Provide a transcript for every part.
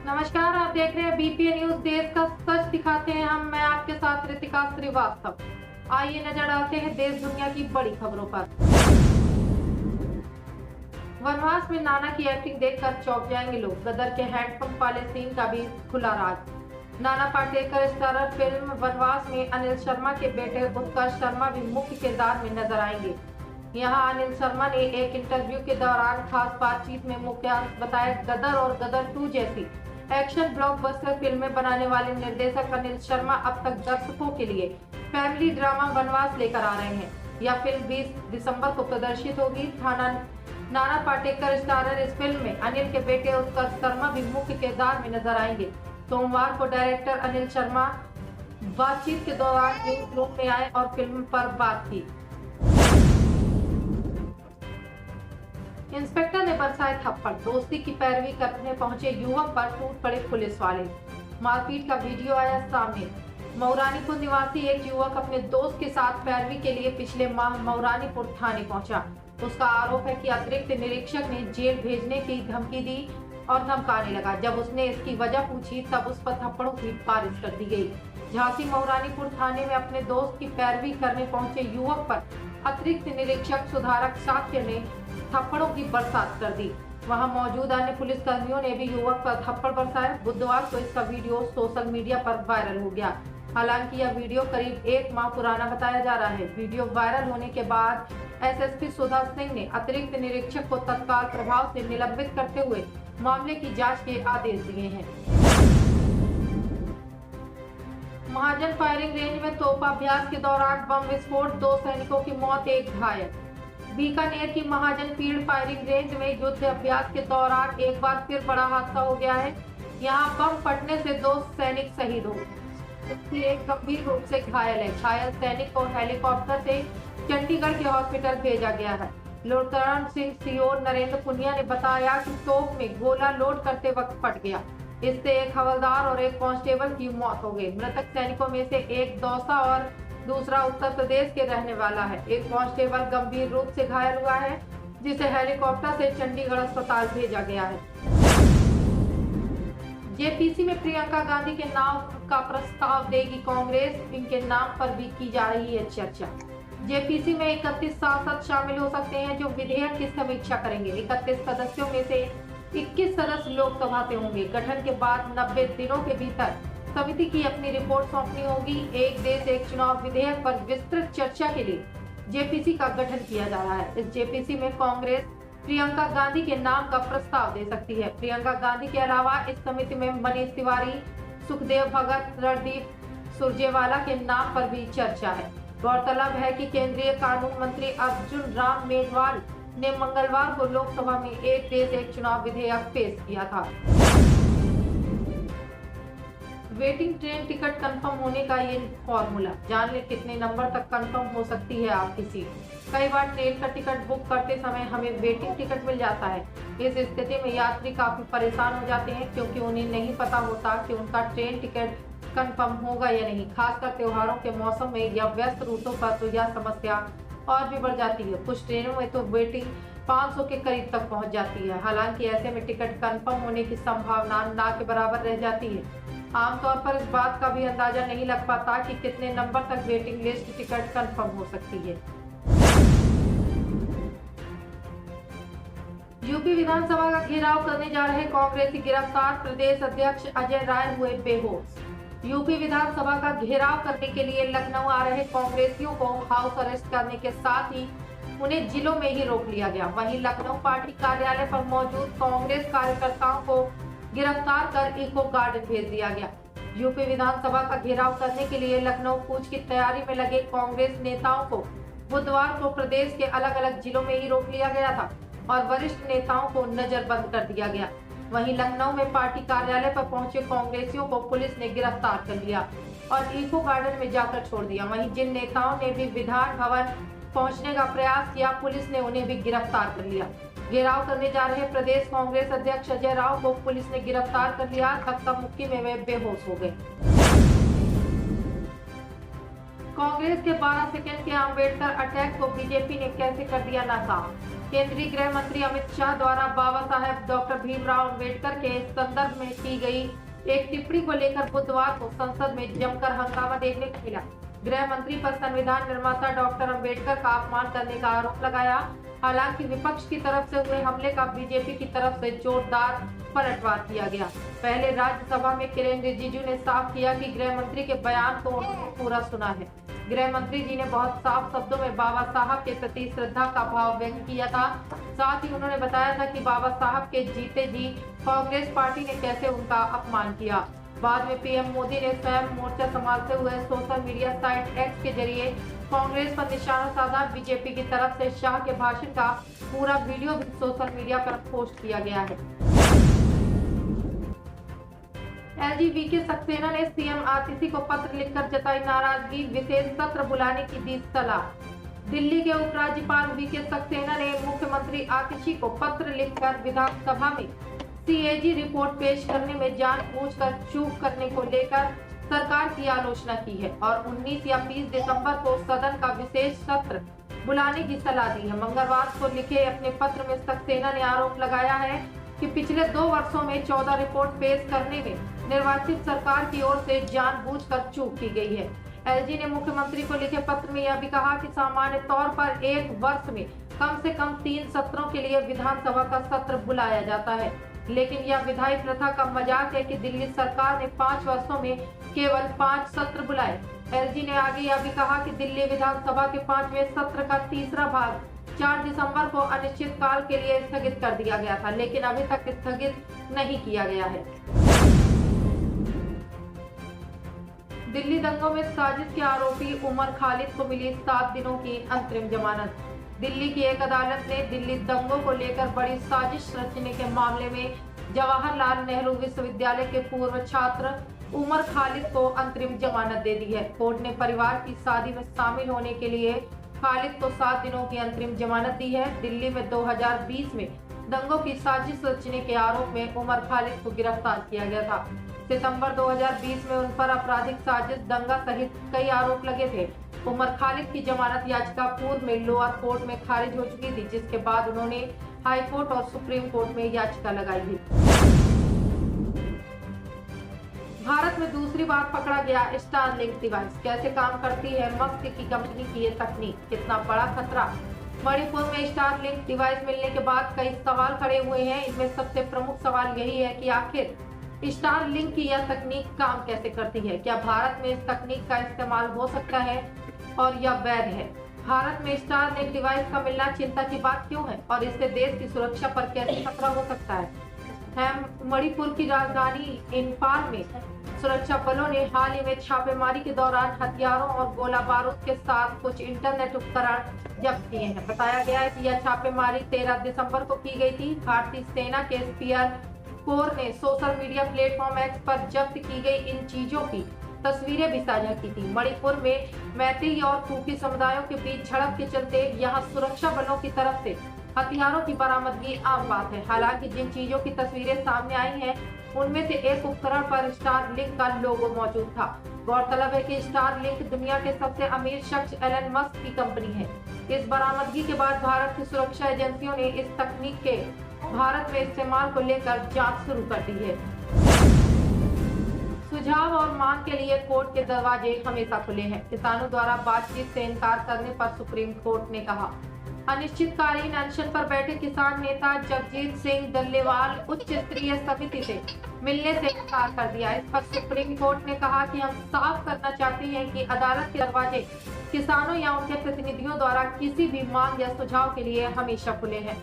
नमस्कार, आप देख रहे हैं बीपीए न्यूज। देश का सच दिखाते हैं हम। मैं आपके साथ रितिका श्रीवास्तव। आइए नजर डालते हैं देश दुनिया की बड़ी खबरों पर। वनवास में नाना की एक्टिंग देखकर चौंक जाएंगे लोग। गदर के हैंडपंप वाले सीन का भी खुला राज। नाना पाटेकर स्टारर फिल्म वनवास में अनिल शर्मा के बेटे उत्कर्ष शर्मा भी मुख्य किरदार में नजर आएंगे। यहाँ अनिल शर्मा ने एक इंटरव्यू के दौरान खास बातचीत में मुख्य अंश बताया। गदर और गदर 2 जैसी एक्शन ब्लॉकबस्टर फिल्में बनाने वाले निर्देशक अनिल शर्मा अब तक दर्शकों के लिए फैमिली ड्रामा वनवास लेकर आ रहे हैं। यह फिल्म 20 दिसंबर को प्रदर्शित होगी। नाना पाटेकर स्टारर इस फिल्म में अनिल के बेटे उत्कर्ष शर्मा भी मुख्य किरदार में नजर आएंगे। सोमवार को डायरेक्टर अनिल शर्मा बातचीत के दौरान न्यूज रूम में आए और फिल्म पर बात की। इंस्पेक्टर ने बरसाए थप्पड़। दोस्ती की पैरवी करने पहुंचे युवक पर टूट पड़े पुलिस वाले। मारपीट का वीडियो आया सामने। मऊरानीपुर निवासी एक युवक अपने दोस्त के साथ पैरवी के लिए पिछले माह मऊरानीपुर थाने पहुंचा। उसका आरोप है कि अतिरिक्त निरीक्षक ने जेल भेजने की धमकी दी और धमकाने लगा। जब उसने इसकी वजह पूछी तब उस पर थप्पड़ों की बारिश कर दी गई। झांसी मऊरानीपुर थाने में अपने दोस्त की पैरवी करने पहुंचे युवक पर अतिरिक्त निरीक्षक सुधारक साक्य ने थप्पड़ों की बरसात कर दी। वहां मौजूद अन्य पुलिस कर्मियों ने भी युवक पर थप्पड़ बरसाए। बुधवार को इसका वीडियो सोशल मीडिया पर वायरल हो गया। हालांकि यह वीडियो करीब 1 माह पुराना बताया जा रहा है। वीडियो वायरल होने के बाद एसएसपी सुधा सिंह ने अतिरिक्त निरीक्षक को तत्काल प्रभाव से निलंबित करते हुए मामले की जांच के आदेश दिए हैं। महाजन फायरिंग रेंज में तोपाभ्यास के दौरान बम विस्फोट, 2 सैनिकों की मौत, 1 घायल। बीकानेर की महाजन फील्ड फायरिंग रेंज में युद्ध अभ्यास के दौरान एक बार फिर बड़ा हादसा हो गया है। यहां बम फटने से 2 सैनिक शहीद हो गए। एक गंभीर रूप से घायल है। घायल सैनिक को हेलीकॉप्टर से चंडीगढ़ के हॉस्पिटल भेजा गया है। लेफ्टिनेंट सिंह सीओ नरेंद्र पुनिया ने बताया कि तोप में गोला लोड करते वक्त फट गया। इससे एक हवलदार और एक कांस्टेबल की मौत हो गई। मृतक सैनिकों में से एक दौसा और दूसरा उत्तर प्रदेश के रहने वाला है। एक कांस्टेबल गंभीर रूप से घायल हुआ है, जिसे हेलीकॉप्टर से चंडीगढ़ अस्पताल भेजा गया है। जेपीसी में प्रियंका गांधी के नाम का प्रस्ताव देगी कांग्रेस। इनके नाम पर भी की जा रही है चर्चा। जेपीसी में 31 सांसद शामिल हो सकते हैं जो विधेयक की समीक्षा करेंगे। 31 सदस्यों में से 21 सदस्य लोकसभा से होंगे। गठन के बाद 90 दिनों के भीतर समिति की अपनी रिपोर्ट सौंपनी होगी। एक देश एक चुनाव विधेयक पर विस्तृत चर्चा के लिए जेपीसी का गठन किया जा रहा है। इस जेपीसी में कांग्रेस प्रियंका गांधी के नाम का प्रस्ताव दे सकती है। प्रियंका गांधी के अलावा इस समिति में मनीष तिवारी, सुखदेव भगत, रणदीप सुरजेवाला के नाम पर भी चर्चा है। गौरतलब है कि केंद्रीय कानून मंत्री अर्जुन राम मेघवाल ने मंगलवार को लोकसभा में एक देश एक चुनाव विधेयक पेश किया था। वेटिंग ट्रेन टिकट कंफर्म होने का ये फॉर्मूला जान ले कितने नंबर तक कंफर्म हो सकती है आपकी सीट। कई बार ट्रेन का टिकट बुक करते समय हमें वेटिंग टिकट मिल जाता है। इस स्थिति में यात्री काफी परेशान हो जाते हैं क्योंकि उन्हें नहीं पता होता कि उनका ट्रेन टिकट कंफर्म होगा या नहीं। खासकर त्योहारों के मौसम में या व्यस्त रूटों पर तो यह समस्या और भी बढ़ जाती है। कुछ ट्रेनों में तो वेटिंग 500 के करीब तक पहुंच जाती है। हालांकि ऐसे में टिकट कंफर्म होने की संभावना ना के बराबर रह जाती है। आमतौर पर इस बात का भी अंदाजा नहीं लग पाता कि कितने नंबर तक वेटिंग लिस्ट टिकट कंफर्म हो सकती है। यूपी विधानसभा का घेराव करने जा रहे कांग्रेसी गिरफ्तार। प्रदेश अध्यक्ष अजय राय हुए बेहोश। यूपी विधानसभा का घेराव करने के लिए लखनऊ आ रहे कांग्रेसियों को हाउस अरेस्ट करने के साथ ही उन्हें जिलों में ही रोक लिया गया। वहीं लखनऊ पार्टी कार्यालय पर मौजूद कांग्रेस कार्यकर्ताओं को गिरफ्तार कर इको गार्डन भेज दिया गया। यूपी विधानसभा का घेराव करने के लिए लखनऊ कूच की तैयारी में लगे कांग्रेस नेताओं को बुधवार को प्रदेश के अलग अलग जिलों में ही रोक लिया गया था और वरिष्ठ नेताओं को नजरबंद कर दिया गया। वहीं लखनऊ में पार्टी कार्यालय पर पहुंचे कांग्रेसियों को पुलिस ने गिरफ्तार कर लिया और इको गार्डन में जाकर छोड़ दिया। वहीं जिन नेताओं ने भी विधान भवन पहुंचने का प्रयास किया, पुलिस ने उन्हें भी गिरफ्तार कर लिया। घेराव करने जा रहे प्रदेश कांग्रेस अध्यक्ष अजय राव को पुलिस ने गिरफ्तार कर लिया। धक्का मुक्की में वे बेहोश हो गए। कांग्रेस के 12 सेकंड के अंबेडकर अटैक को बीजेपी ने कैसे कर दिया नाकाम। केंद्रीय गृह मंत्री अमित शाह द्वारा बाबा साहेब डॉक्टर भीमराव अंबेडकर के संदर्भ में की गई एक टिप्पणी को लेकर बुधवार को संसद में जमकर हंगामा देखने को मिला। गृह मंत्री पर संविधान निर्माता डॉक्टर अंबेडकर का अपमान करने का आरोप लगाया। हालांकि विपक्ष की तरफ से हुए हमले का बीजेपी की तरफ से जोरदार पलटवार किया गया। पहले राज्यसभा में किरेन रिजिजू ने साफ किया कि गृह मंत्री के बयान को उन्होंने पूरा सुना है। गृह मंत्री जी ने बहुत साफ शब्दों में बाबा साहब के प्रति श्रद्धा का भाव व्यक्त किया था। साथ ही उन्होंने बताया था कि बाबा साहब के जीते जी कांग्रेस पार्टी ने कैसे उनका अपमान किया। बाद में पीएम मोदी ने स्वयं मोर्चा संभालते हुए सोशल मीडिया साइट एक्स के जरिए कांग्रेस पर निशाना साधा। बीजेपी की तरफ से शाह के भाषण का पूरा वीडियो भी सोशल मीडिया पर पोस्ट किया गया है। एलजी सक्सेना ने सीएम आतिशी को पत्र लिखकर जताई नाराजगी, विशेष सत्र बुलाने की दी सलाह। दिल्ली के उपराज्यपाल वीके सक्सेना ने मुख्यमंत्री आतिशी को पत्र लिखकर विधानसभा में सीएजी रिपोर्ट पेश करने में जानबूझकर चूक करने को लेकर सरकार की आलोचना की है और 19 या 20 दिसंबर को सदन का विशेष सत्र बुलाने की सलाह दी है। मंगलवार को लिखे अपने पत्र में सक्सेना ने आरोप लगाया है कि पिछले 2 वर्षों में 14 रिपोर्ट पेश करने में निर्वाचित सरकार की ओर से जानबूझकर चूक की गई है। एलजी ने मुख्यमंत्री को लिखे पत्र में यह भी कहा कि सामान्य तौर पर एक वर्ष में कम से कम 3 सत्रों के लिए विधानसभा का सत्र बुलाया जाता है, लेकिन यह विधायी प्रथा का मजाक है कि दिल्ली सरकार ने 5 वर्षों में केवल 5 सत्र बुलाए। एलजी ने आगे यह भी कहा कि दिल्ली विधानसभा के 5वें सत्र का तीसरा भाग 4 दिसंबर को अनिश्चित काल के लिए स्थगित कर दिया गया था, लेकिन अभी तक स्थगित नहीं किया गया है। दिल्ली दंगों में साजिश के आरोपी उमर खालिद को मिली 7 दिनों की अंतरिम जमानत। दिल्ली की एक अदालत ने दिल्ली दंगों को लेकर बड़ी साजिश रचने के मामले में जवाहरलाल नेहरू विश्वविद्यालय के पूर्व छात्र उमर खालिद को अंतरिम जमानत दे दी है। कोर्ट ने परिवार की शादी में शामिल होने के लिए खालिद को 7 दिनों की अंतरिम जमानत दी है। दिल्ली में 2020 में दंगों की साजिश रचने के आरोप में उमर खालिद को गिरफ्तार किया गया था। सितंबर 2020 में उन पर आपराधिक साजिश, दंगा सहित कई आरोप लगे थे। उमर खालिद की जमानत याचिका पूर्व में लोअर कोर्ट में खारिज हो चुकी थी, जिसके बाद उन्होंने हाई कोर्ट और सुप्रीम कोर्ट में याचिका लगाई थी। भारत में दूसरी बार पकड़ा गया स्टारलिंक डिवाइस। कैसे काम करती है मस्क की कंपनी की ये तकनीक, कितना बड़ा खतरा। मणिपुर में स्टारलिंक डिवाइस मिलने के बाद कई सवाल खड़े हुए हैं। इनमें सबसे प्रमुख सवाल यही है कि आखिर स्टारलिंक की यह तकनीक काम कैसे करती है। क्या भारत में इस तकनीक का इस्तेमाल हो सकता है और यह वैध है। भारत में स्टारलिंक डिवाइस का मिलना चिंता की बात क्यों है और इससे देश की सुरक्षा पर कैसे खतरा हो सकता है। मणिपुर की राजधानी इम्फाल में सुरक्षा बलों ने हाल ही में छापेमारी के दौरान हथियारों और गोला बारूद के साथ कुछ इंटरनेट उपकरण जब्त किए हैं। बताया गया है कि यह छापेमारी 13 दिसंबर को की गई थी। भारतीय सेना के स्पीयर कोर ने सोशल मीडिया प्लेटफॉर्म एक्स पर जब्त की गई इन चीजों की तस्वीरें भी साझा की थी। मणिपुर में मैतेई और कुकी समुदायों के बीच झड़प के चलते यहां सुरक्षा बलों की तरफ से हथियारों की बरामदगी आम बात है। हालांकि जिन चीजों की तस्वीरें सामने आई हैं, उनमें से एक उपकरण पर स्टारलिंक का लोगो मौजूद था। गौरतलब है कि स्टारलिंक दुनिया के सबसे अमीर शख्स एलन मस्क की कंपनी है। इस बरामदगी के बाद भारत की सुरक्षा एजेंसियों ने इस तकनीक के भारत में इस्तेमाल को लेकर जांच शुरू कर दी है। सुझाव और मांग के लिए कोर्ट के दरवाजे हमेशा खुले हैं। किसानों द्वारा बातचीत से इनकार करने पर सुप्रीम कोर्ट ने कहा। अनिश्चितकालीन अनशन पर बैठे किसान नेता जगजीत सिंह डल्लेवाल उच्च स्तरीय समिति से मिलने से इनकार कर दिया। इस पर सुप्रीम कोर्ट ने कहा कि हम साफ करना चाहते हैं कि अदालत के दरवाजे किसानों या उनके प्रतिनिधियों द्वारा किसी भी मांग या सुझाव के लिए हमेशा खुले हैं।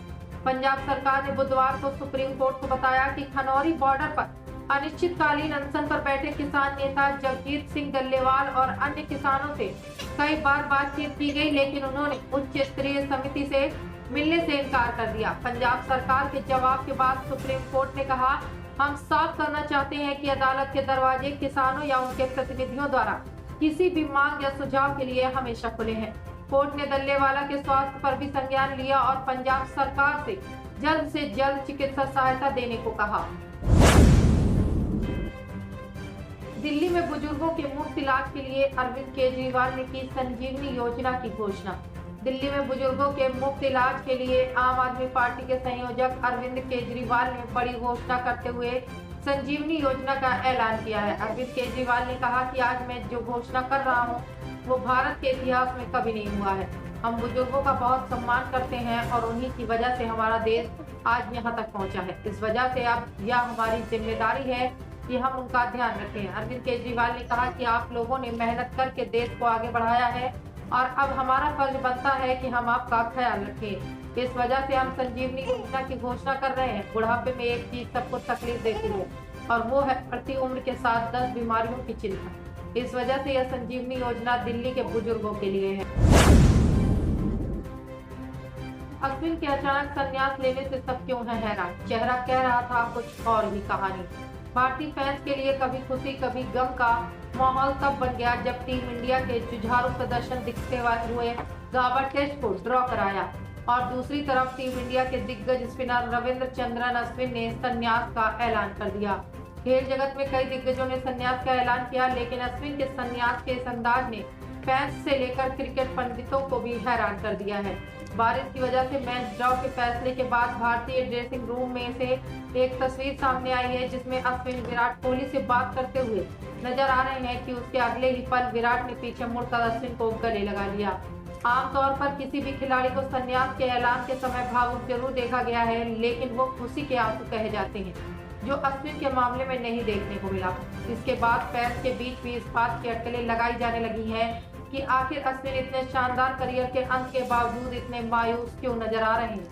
पंजाब सरकार ने बुधवार को सुप्रीम कोर्ट को बताया कि खनौरी बॉर्डर पर अनिश्चितकालीन अनशन पर बैठे किसान नेता जगजीत सिंह डल्लेवाल और अन्य किसानों से कई बार बातचीत की गई, लेकिन उन्होंने उच्च स्तरीय समिति से मिलने से इनकार कर दिया। पंजाब सरकार के जवाब के बाद सुप्रीम कोर्ट ने कहा, हम साफ करना चाहते हैं कि अदालत के दरवाजे किसानों या उनके प्रतिनिधियों द्वारा किसी भी मांग या सुझाव के लिए हमेशा खुले हैं। कोर्ट ने डल्लेवाला के स्वास्थ्य पर भी संज्ञान लिया और पंजाब सरकार से जल्द चिकित्सा सहायता देने को कहा। दिल्ली में बुजुर्ग बुजुर्गों के मुफ्त इलाज के लिए अरविंद केजरीवाल ने की संजीवनी योजना की घोषणा। दिल्ली में बुजुर्गों के मुफ्त इलाज के लिए आम आदमी पार्टी के संयोजक अरविंद केजरीवाल ने बड़ी घोषणा करते हुए संजीवनी योजना का ऐलान किया है। अरविंद केजरीवाल ने कहा कि आज मैं जो घोषणा कर रहा हूं, वो भारत के इतिहास में कभी नहीं हुआ है। हम बुजुर्गों का बहुत सम्मान करते हैं और उन्हीं की वजह से हमारा देश आज यहाँ तक पहुँचा है। इस वजह से अब यह हमारी जिम्मेदारी है कि हम उनका ध्यान रखें। अरविंद केजरीवाल ने कहा कि आप लोगों ने मेहनत करके देश को आगे बढ़ाया है और अब हमारा फर्ज बनता है कि हम आपका ख्याल रखें। इस वजह से हम संजीवनी योजना की घोषणा कर रहे हैं। बुढ़ापे में एक चीज सबको तकलीफ देती है और वो है प्रति उम्र के साथ 10 बीमारियों की चिंता। इस वजह से यह संजीवनी योजना दिल्ली के बुजुर्गों के लिए है। अश्विन के अचानक संन्यास लेने से सब क्यों है हैरान, चेहरा कह रहा था कुछ और ही कहानी। भारतीय फैंस के लिए कभी खुशी कभी गम का माहौल तब बन गया जब टीम इंडिया के जुझारू प्रदर्शन दिखते हुए गाबा टेस्ट को ड्रॉ कराया और दूसरी तरफ टीम इंडिया के दिग्गज स्पिनर रविचंद्रन अश्विन ने संन्यास का ऐलान कर दिया। खेल जगत में कई दिग्गजों ने संन्यास का ऐलान किया, लेकिन अश्विन के संन्यास के इस अंदाज ने फैंस से लेकर क्रिकेट पंडितों को भी हैरान कर दिया है। बारिश की वजह से मैच ड्रॉ के फैसले के बाद भारतीय ड्रेसिंग रूम में से एक तस्वीर सामने आई है जिसमें अश्विन विराट कोहली से बात करते हुए नजर आ रहे हैं कि उसके अगले ही पल विराट ने पीछे मुड़कर अश्विन को गले लगा लिया। आमतौर पर किसी भी खिलाड़ी को संन्यास के ऐलान के समय भावुक जरूर देखा गया है, लेकिन वो खुशी के आंसू कहे जाते हैं, जो अश्विन के मामले में नहीं देखने को मिला। इसके बाद फैंस के बीच भी इस बात की अटकलें लगाई जाने लगी हैं कि आखिर अश्विन इतने शानदार करियर के अंत के बावजूद इतने मायूस क्यों नजर आ रहे हैं।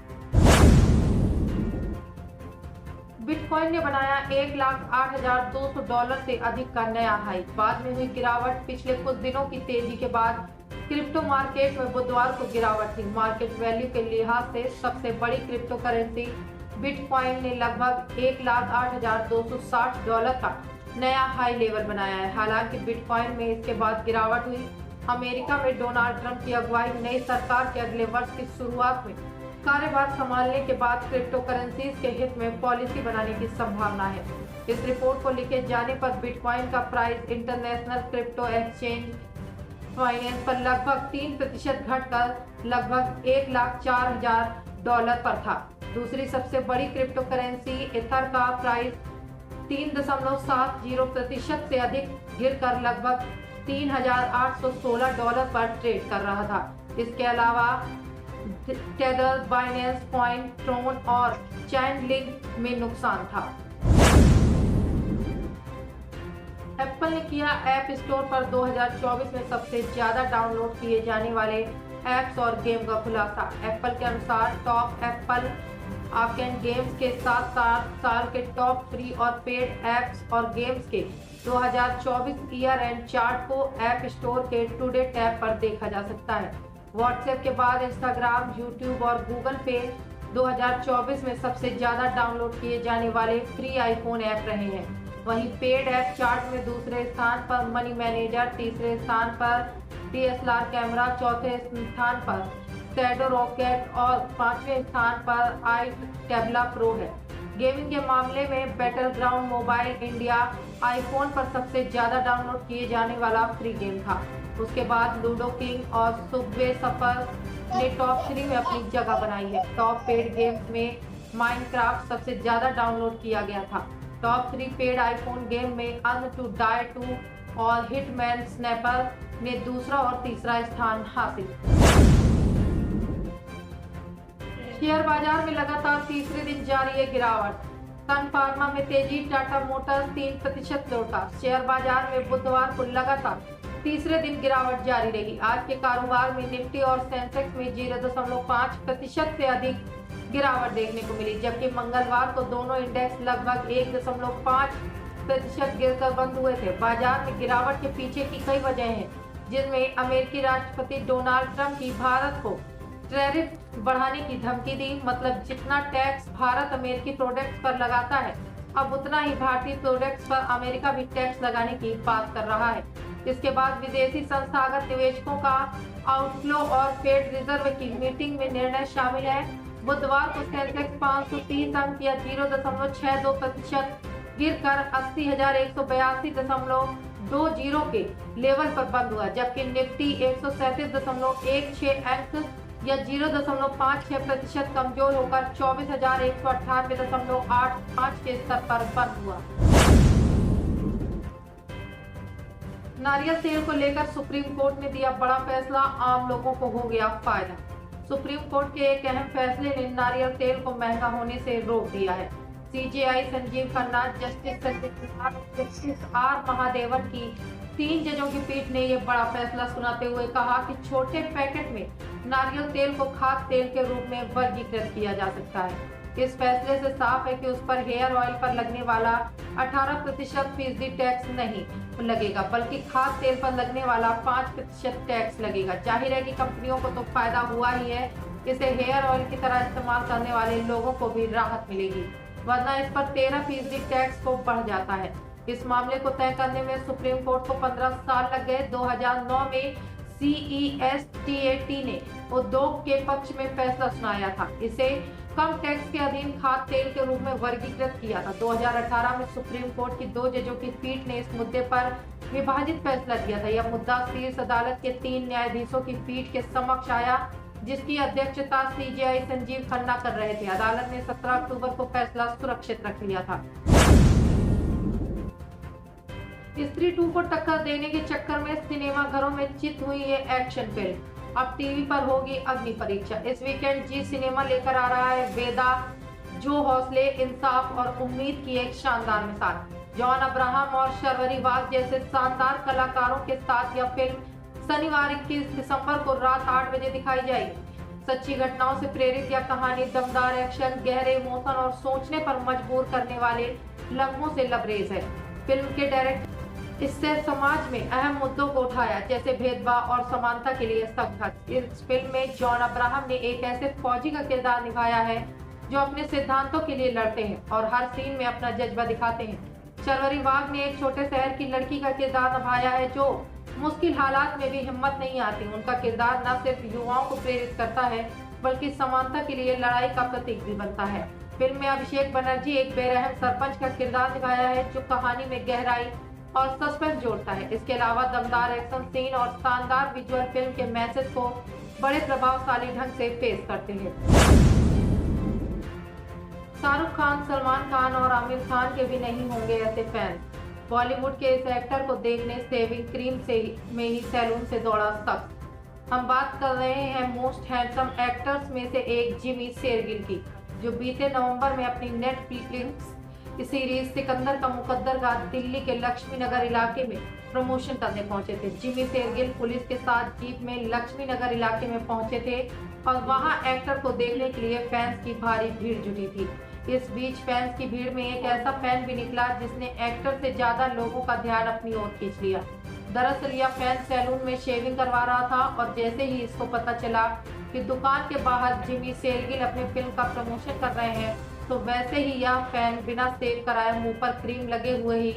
बिटकॉइन ने बनाया $1,08,200 से अधिक का नया हाई। बाद में हुई गिरावट। पिछले कुछ दिनों की तेजी के बाद क्रिप्टो मार्केट में बुधवार को गिरावट थी। मार्केट वैल्यू के लिहाज से सबसे बड़ी क्रिप्टो करेंसी बिटकॉइन ने लगभग $1,08,260 का नया हाई लेवल बनाया है। हालांकि बिटकॉइन में इसके बाद गिरावट हुई। अमेरिका में डोनाल्ड ट्रंप की अगुवाई नई सरकार के अगले वर्ष की शुरुआत में कार्यभार संभालने के बाद क्रिप्टो करेंसीज के हित में पॉलिसी बनाने की संभावना है। इस रिपोर्ट को लिखे जाने पर बिटकॉइन का price international crypto exchange finance पर लगभग 3% घटकर लगभग $1,04,000 पर था। दूसरी सबसे बड़ी क्रिप्टो करेंसी इथर का प्राइस 3.70% से अधिक गिरकर लगभग $3,816 पर ट्रेड कर रहा था। इसके अलावा टेदर, बाइनेंस, कॉइन, ट्रोन और चैनलिंक में नुकसान था। एप्पल ने किया ऐप स्टोर पर 2024 में सबसे ज्यादा डाउनलोड किए जाने वाले ऐप्स और गेम का खुलासा। एप्पल के अनुसार टॉप एप्पल आर्केड गेम्स के साथ साल के टॉप फ्री और पेड ऐप्स और गेम्स के 2024 ईयर एंड चार्ट को ऐप स्टोर के टुडे टैब पर देखा जा सकता है। व्हाट्सएप के बाद इंस्टाग्राम, यूट्यूब और गूगल पे 2024 में सबसे ज्यादा डाउनलोड किए जाने वाले फ्री आईफोन ऐप रहे हैं। वहीं पेड ऐप चार्ट में दूसरे स्थान पर मनी मैनेजर, तीसरे स्थान पर DSLR कैमरा, चौथे स्थान पर शैडो रॉकेट और पांचवें स्थान पर iTabla Pro है। गेमिंग के मामले में बैटलग्राउंड मोबाइल इंडिया आईफोन पर सबसे ज्यादा डाउनलोड किए जाने वाला फ्री गेम था। उसके बाद लूडो किंग और सुबवे सफर ने टॉप 3 में अपनी जगह बनाई है। टॉप पेड गेम्स में माइनक्राफ्ट सबसे ज्यादा डाउनलोड किया गया था। टॉप 3 पेड आईफोन गेम में अर्न टू डाई 2 और हिटमैन स्नैपर ने दूसरा और तीसरा स्थान हासिल। शेयर बाजार में लगातार तीसरे दिन जारी है गिरावट। सन फार्मा में तेजी, टाटा मोटर्स 3% लौटा। शेयर बाजार में बुधवार को लगातार तीसरे दिन गिरावट जारी रही। आज के कारोबार में निफ्टी और सेंसेक्स में 0.5% से अधिक गिरावट देखने को मिली, जबकि मंगलवार को दोनों इंडेक्स लगभग 1.5% गिरकर बंद हुए थे। बाजार में गिरावट के पीछे की कई वजह हैं, जिनमें अमेरिकी राष्ट्रपति डोनाल्ड ट्रंप की भारत को टैरिफ बढ़ाने की धमकी दी। मतलब जितना टैक्स भारत अमेरिकी प्रोडक्ट्स पर लगाता है, अब उतना ही भारतीय प्रोडक्ट्स पर अमेरिका भी टैक्स लगाने की बात कर रहा है। इसके बाद विदेशी संस्थागत निवेशकों का आउटफ्लो और फेड रिजर्व की मीटिंग में निर्णय शामिल है। बुधवार को सेंसेक्स 530 अंक या 0.62% गिरकर 80,182.20 के लेवल पर बंद हुआ, जबकि निफ्टी 137.16 अंक या 0.56% कमजोर होकर 24,198.85 के स्तर पर बंद हुआ। नारियल तेल को लेकर सुप्रीम कोर्ट ने दिया बड़ा फैसला, आम लोगों को हो गया फायदा। सुप्रीम कोर्ट के एक अहम फैसले ने नारियल तेल को महंगा होने से रोक दिया है। CJI Sanjiv Khanna, justice Sanjay Kumar, justice R Mahadevan की 3 जजों की पीठ ने यह बड़ा फैसला सुनाते हुए कहा कि छोटे पैकेट में नारियल तेल को खाद्य तेल के रूप में वर्गीकृत किया जा सकता है। इस फैसले से साफ है कि उस पर हेयर ऑयल पर लगने वाला 18% टैक्स नहीं लगेगा, बल्कि खाद्य तेल पर लगने वाला 5% टैक्स लगेगा। जाहिर है कि कंपनियों को तो फायदा हुआ ही है, इसे हेयर ऑयल की तरह इस्तेमाल करने वाले लोगों को भी राहत मिलेगी, वरना इस पर 13% टैक्स को बढ़ जाता है। इस मामले को तय करने में सुप्रीम कोर्ट को 15 साल लग गए। 2009 में CESTAT ने उद्योग के पक्ष में फैसला सुनाया था, इसे कम टैक्स के अधीन खाद्य तेल के रूप में वर्गीकृत किया था। 2018 में सुप्रीम कोर्ट की 2 जजों की पीठ ने इस मुद्दे पर विभाजित फैसला दिया था। यह मुद्दा शीर्ष अदालत के 3 न्यायाधीशों की पीठ के समक्ष आया, जिसकी अध्यक्षता सीजेआई संजीव खन्ना कर रहे थे। अदालत ने 17 अक्टूबर को फैसला सुरक्षित रख लिया था। स्त्री 2 को टक्कर देने के चक्कर में सिनेमा घरों में चित हुई ये एक्शन फिल्म अब टीवी पर होगी अग्नि परीक्षा। इस वीकेंड जी सिनेमा लेकर आ रहा है वेदा, जो हौसले, इंसाफ और उम्मीद की एक शानदार मिसाल। जॉन अब्राहम और शर्वरी वाघ जैसे शानदार कलाकारों के साथ यह फिल्म शनिवार 21 दिसंबर को रात 8 बजे दिखाई जाएगी। सच्ची घटनाओं से प्रेरित यह कहानी दमदार एक्शन, गहरे इमोशन और सोचने पर मजबूर करने वाले लम्हों से लबरेज है। फिल्म के डायरेक्टर इससे समाज में अहम मुद्दों को उठाया, जैसे भेदभाव और समानता के लिए संघर्ष। इस फिल्म में जॉन अब्राहम ने एक ऐसे फौजी का किरदार निभाया है जो अपने सिद्धांतों के लिए लड़ते हैं और हर सीन में अपना जज्बा दिखाते हैं। शर्वरी वाघ ने एक छोटे शहर की लड़की का किरदार निभाया है जो मुश्किल हालात में भी हिम्मत नहीं आती। उनका किरदार न सिर्फ युवाओं को प्रेरित करता है, बल्कि समानता के लिए लड़ाई का प्रतीक भी बनता है। फिल्म में अभिषेक बनर्जी एक बेरहम सरपंच का किरदार निभाया है जो कहानी में गहराई और सस्पेंस जोड़ता है। इसके अलावा दमदार एक्शन सीन और शानदार विजुअल फिल्म के मैसेज को बड़े प्रभावशाली ढंग से पेश करते हैं। शाहरुख खान, सलमान खान और आमिर खान के भी नहीं होंगे ऐसे फैन। बॉलीवुड के इस एक्टर को देखने शेविंग क्रीम में ही सैलून से दौड़ा शख्स। हम बात कर रहे हैं मोस्ट हैंडसम एक्टर्स में से एक जिमी शेरगिल की, जो बीते नवंबर में अपनी नेटफ्लिक्स सीरीज सिकंदर का मुकद्दर का दिल्ली के लक्ष्मी नगर इलाके में प्रमोशन करने पहुंचे थे। जिमी शेरगिल पुलिस के साथ जीप में लक्ष्मी नगर इलाके में पहुंचे थे और वहां एक्टर को देखने के लिए फैंस की भारी भीड़ जुटी थी। इस बीच फैंस की भीड़ में एक ऐसा फैन भी निकला जिसने एक्टर से ज्यादा लोगों का ध्यान अपनी ओर खींच लिया। दरअसल यह फैन सैलून में शेविंग करवा रहा था और जैसे ही इसको पता चला कि दुकान के बाहर जिमी शेरगिल अपने फिल्म का प्रमोशन कर रहे हैं, तो वैसे ही यह फैन बिना सेव कराए मुंह पर क्रीम लगे हुए ही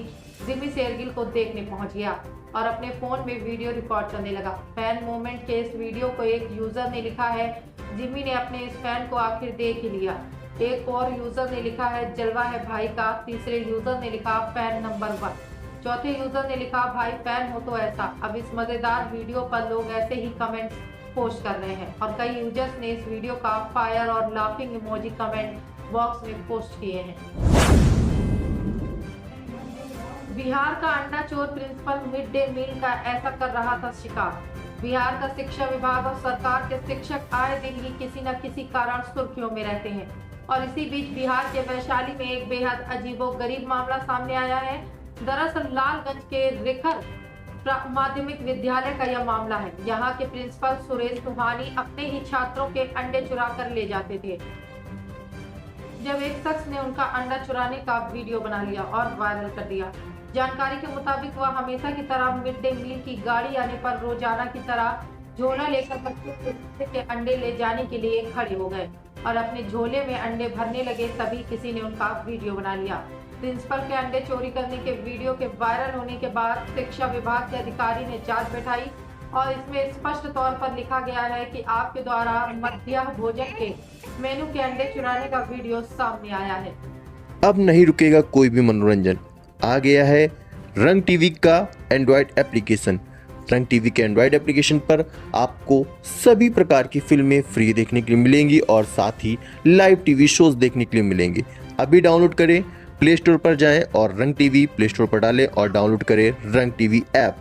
जिमी शेरगिल को देखने पहुंच गया और अपने फोन में वीडियो रिकॉर्ड करने लगा। फैन मोमेंट के इस वीडियो को एक यूजर ने लिखा है, जिमी ने अपने इस फैन को आखिर देख ही लिया। एक और यूजर ने लिखा है, जलवा है भाई का। तीसरे यूजर ने लिखा, फैन नंबर 1। चौथे यूजर ने लिखा, भाई फैन हो तो ऐसा। अब इस मजेदार वीडियो पर लोग ऐसे ही कमेंट्स पोस्ट कर रहे हैं और कई यूजर्स ने इस वीडियो का फायर और लाफिंग इमोजी कमेंट बॉक्स में पोस्ट किए हैं। बिहार का अंडा चोर प्रिंसिपल मिड डे मील का ऐसा कर रहा था शिकार। बिहार का शिक्षा विभाग और सरकार के शिक्षक आए दिन ही किसी न किसी कारण सुर्खियों में रहते हैं और इसी बीच बिहार के वैशाली में एक बेहद अजीबोगरीब मामला सामने आया है। दरअसल लालगंज के रेखर माध्यमिक विद्यालय का यह मामला है। यहाँ के प्रिंसिपल सुरेश सुहानी अपने ही छात्रों के अंडे चुरा कर ले जाते थे, जब एक शख्स ने उनका अंडा चुराने का वीडियो बना लिया और वायरल कर दिया। जानकारी के मुताबिक वह हमेशा की तरह मिड डे मील की गाड़ी आने पर रोजाना की तरह झोला लेकर बच्चों के अंडे ले जाने के लिए खड़े हो गए और अपने झोले में अंडे भरने लगे। तभी किसी ने उनका वीडियो बना लिया। प्रिंसिपल के अंडे चोरी करने के वीडियो के वायरल होने के बाद शिक्षा विभाग के अधिकारी ने जांच बैठाई और इसमें स्पष्ट तौर पर लिखा गया है कि आपके द्वारा मध्याह्न भोजन के मेनू के अंडे चुराने का वीडियो सामने आया है। अब नहीं रुकेगा कोई भी मनोरंजन। आ गया है रंग टीवी का एंड्रॉयड एप्लीकेशन। रंग टीवी के एंड्रॉयड एप्लीकेशन पर आपको सभी प्रकार की फिल्में फ्री देखने के लिए मिलेंगी और साथ ही लाइव टीवी शोज देखने के लिए मिलेंगे। अभी डाउनलोड करें, प्ले स्टोर पर जाएं और रंग टीवी प्ले स्टोर पर डालें और डाउनलोड करें रंग टीवी ऐप।